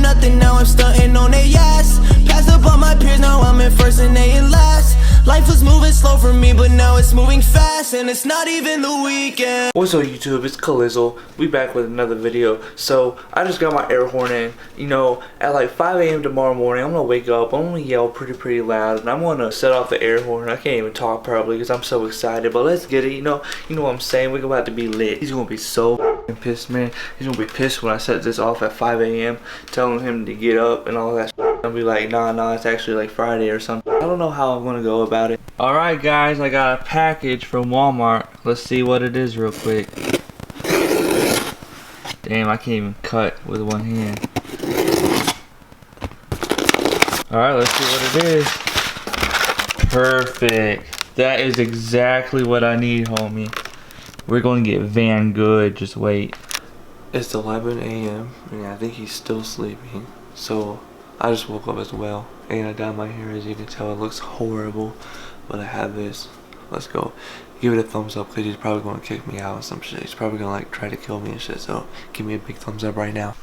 nothing, now I'm stunting on they ass. Passed up on my peers, now I'm in first and they in last. Life was moving slow for me, but now it's moving fast, and it's not even the weekend. What's up YouTube, it's Culizel. We back with another video. So I just got my air horn in. You know, at like 5 a.m. tomorrow morning, I'm gonna wake up, I'm gonna yell pretty loud, and I'm gonna set off the air horn. I can't even talk probably because I'm so excited, but let's get it. You know what I'm saying? We're about to be lit. He's gonna be so pissed, man. He's gonna be pissed when I set this off at 5 a.m. telling him to get up and all that shit. I'll be like, nah, it's actually like Friday or something. I don't know how I'm gonna go about it. Alright guys, I got a package from Walmart. Let's see what it is real quick. Damn, I can't even cut with one hand. Alright, let's see what it is. Perfect. That is exactly what I need, homie. We're going to get Van good, just wait. It's 11 a.m. and I think he's still sleeping. So I just woke up as well. And I dyed my hair, as you can tell. It looks horrible. But I have this. Let's go. Give it a thumbs up because he's probably going to kick me out and some shit. He's probably going to like try to kill me and shit. So give me a big thumbs up right now.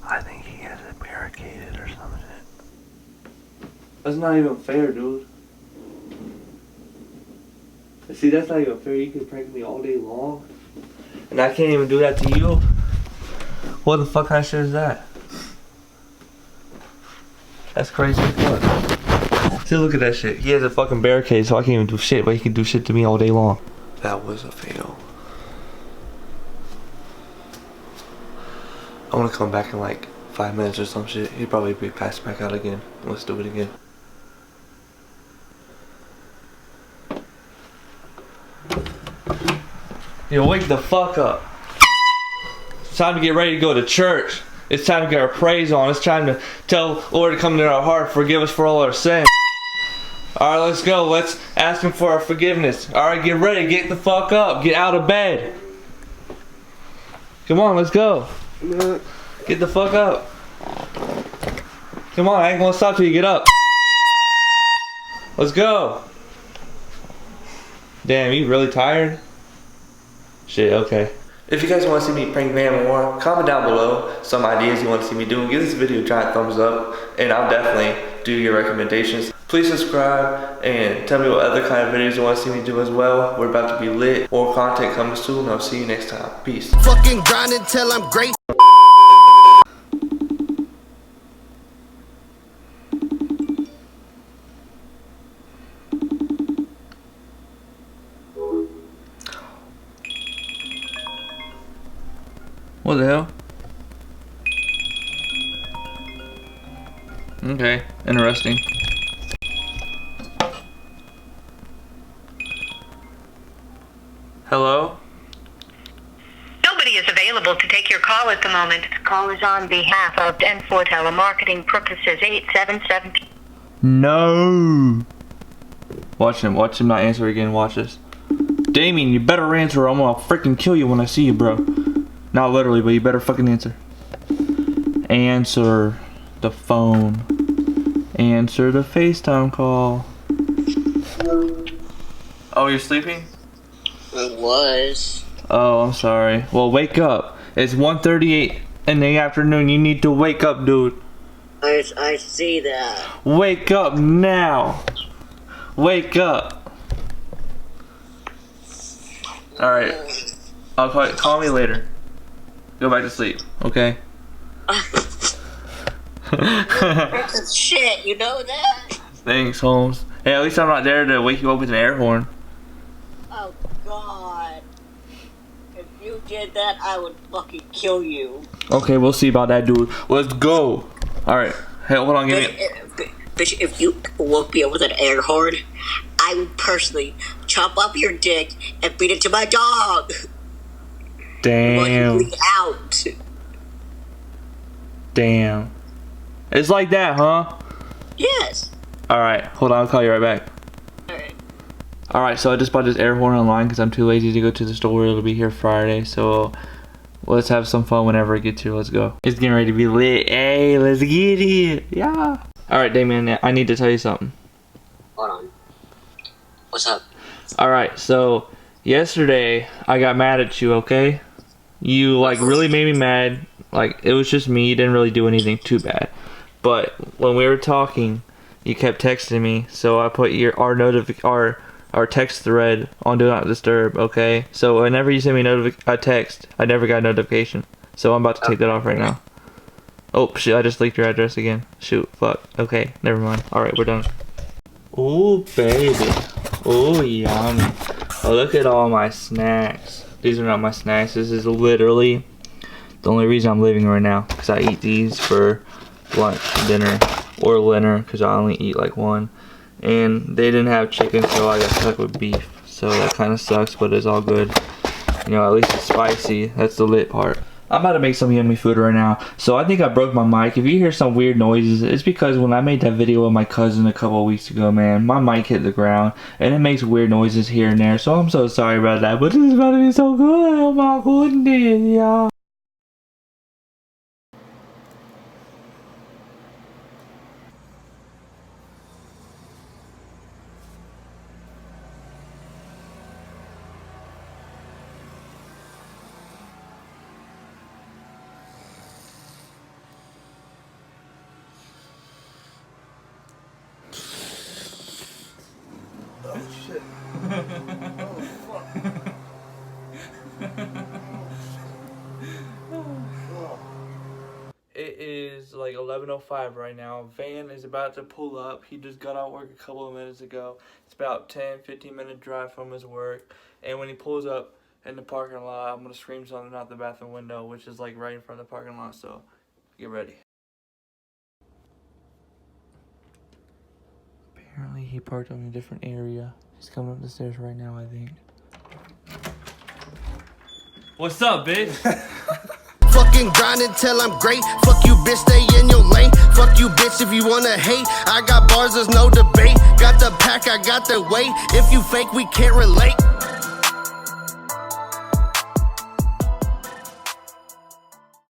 I think he has it barricaded or some shit. That's not even fair, dude. See, that's not even fair. You can prank me all day long, and I can't even do that to you. What the fuck kind of shit is that? That's crazy as fuck. See, look at that shit. He has a fucking barricade, so I can't even do shit, but he can do shit to me all day long. That was a fail. I want to come back in like 5 minutes or some shit. He'd probably be passed back out again. Let's do it again. Yo, wake the fuck up. It's time to get ready to go to church. It's time to get our praise on. It's time to tell Lord to come into our heart, forgive us for all our sins. Alright, let's go. Let's ask him for our forgiveness. Alright, get ready. Get the fuck up. Get out of bed. Come on, let's go. Get the fuck up. Come on, I ain't gonna stop till you get up. Let's go. Damn, you really tired? Shit, okay. If you guys want to see me prank Van more, comment down below some ideas you want to see me do. Give this video a giant thumbs up, and I'll definitely do your recommendations. Please subscribe and tell me what other kind of videos you want to see me do as well. We're about to be lit. More content coming soon. I'll see you next time. Peace. Fucking grind until I'm great. What the hell? Okay, interesting. Hello? Nobody is available to take your call at the moment. Call is on behalf of and for telemarketing purposes 877. No. Watch him not answer again. Watch this. Damien, you better answer or I'm gonna freaking kill you when I see you, bro. Not literally, but you better fucking answer. Answer the phone. Answer the FaceTime call. Oh, you're sleeping? It was. Oh, I'm sorry. Well, wake up. It's 1:38 in the afternoon. You need to wake up, dude. I see that. Wake up now. Wake up. Alright. I'll call me later. Go back to sleep, okay? Shit, you know that? Thanks, Holmes. Hey, at least I'm not there to wake you up with an air horn. Oh, God. If you did that, I would fucking kill you. Okay, we'll see about that, dude. Let's go. Alright. Hey, hold on, give me... Bitch, if you woke me up with an air horn, I would personally chop up your dick and feed it to my dog. Damn. Out. Damn. It's like that, huh? Yes. Alright, hold on, I'll call you right back. Alright. Alright, so I just bought this air horn online because I'm too lazy to go to the store. It'll be here Friday, so let's have some fun whenever it gets here. Let's go. It's getting ready to be lit. Hey, let's get it. Yeah. Alright, Damien, I need to tell you something. Hold on. What's up? Alright, so yesterday I got mad at you, okay? You like really made me mad. Like it was just me, you didn't really do anything too bad. But when we were talking, you kept texting me, so I put our text thread on Do Not Disturb, okay? So whenever you send me a text, I never got a notification. So I'm about to take that off right now. Oh shit, I just leaked your address again. Shoot, fuck. Okay, never mind. Alright, we're done. Ooh, baby. Ooh, yummy. Oh, look at all my snacks. These are not my snacks. This is literally the only reason I'm living right now. Because I eat these for lunch, dinner, or dinner. Because I only eat like one. And they didn't have chicken, so I got stuck with beef. So that kind of sucks, but it's all good. You know, at least it's spicy. That's the lit part. I'm about to make some yummy food right now. So I think I broke my mic. If you hear some weird noises, it's because when I made that video with my cousin a couple of weeks ago, man, my mic hit the ground. And it makes weird noises here and there. So I'm so sorry about that. But this is about to be so good. Oh my goodness, y'all. Oh shit. It is like 11:05 right now. Van is about to pull up. He just got out of work a couple of minutes ago. It's about 10-15 minute drive from his work. And when he pulls up in the parking lot, I'm gonna scream something out the bathroom window, which is like right in front of the parking lot. So get ready. Apparently he parked on a different area. He's coming up the stairs right now, I think. What's up, bitch? Fucking grinding till I'm great. Fuck you, bitch, stay in your lane. Fuck you, bitch, if you wanna hate. I got bars, there's no debate. Got the pack, I got the weight. If you fake, we can't relate.